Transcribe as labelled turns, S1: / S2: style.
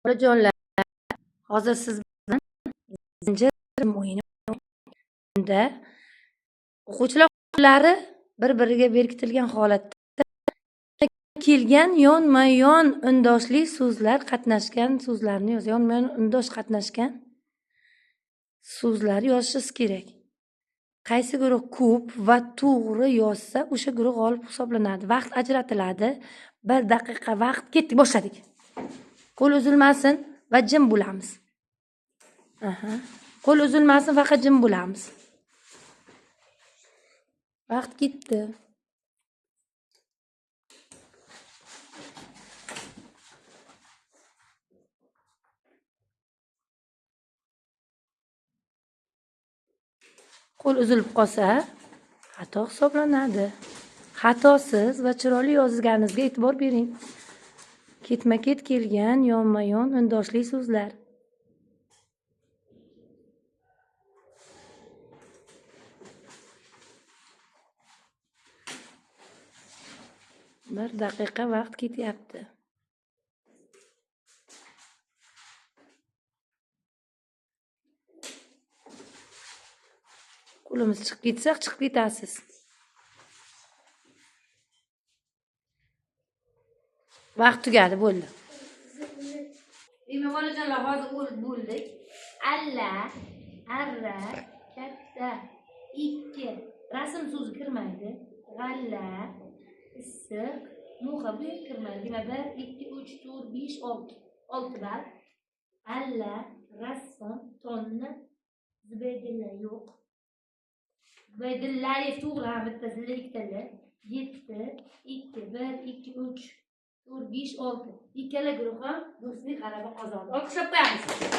S1: Bolajonlar, hozir siz bilan zinger o'yini unda o'quvchilar qo'llari bir-biriga berkitilgan holatda kelgan yonma-yon undoshli so'zlar qatnashgan so'zlarni yonma-yon undosh qatnashgan so'zlar yozishingiz kerak. Qaysi guruh ko'p va to'g'ri yozsa, o'sha guruh g'olib hisoblanadi. Vaqt ajratiladi. 1 daqiqa vaqt ketdi. Boshladik. Qo'l uzilmasin va jim bo'lamiz. Qo'l uzilmasin, faqat jim bo'lamiz. Vaqt ketdi. Qo'l uzilib qolsa, xato hisoblanadi. Xatosiz va chiroyli yozganingizga e'tibor bering. Ketma-ket kelgan yonma-yon undoshli so'zlar. Bir daqiqa vaqt ketyapti. Qo'limiz chiqib ketsa, chiqib ketasiz. Vaqt tugadi, bo'ldi. Demak, bolajonlar, hozir bo'ldik. Alla, arra, katta, ikki. Rasm so'zi kirmaydi. G'alla, issiq, mo'xa bu kirmaydi. Demak, 1, 2, 3, 4, 5, 6. 6 bar. Alla, rasm, tonna, Zubaydilla yo'q. Zubaydillayev to'g'ri, ha, bittasida ikkitala. 7, 2, 1, 2, 3, 4, 5, 6. Ikkala guruh ham do'stlik g'alaba qozondi. Olqishlab qo'yamiz.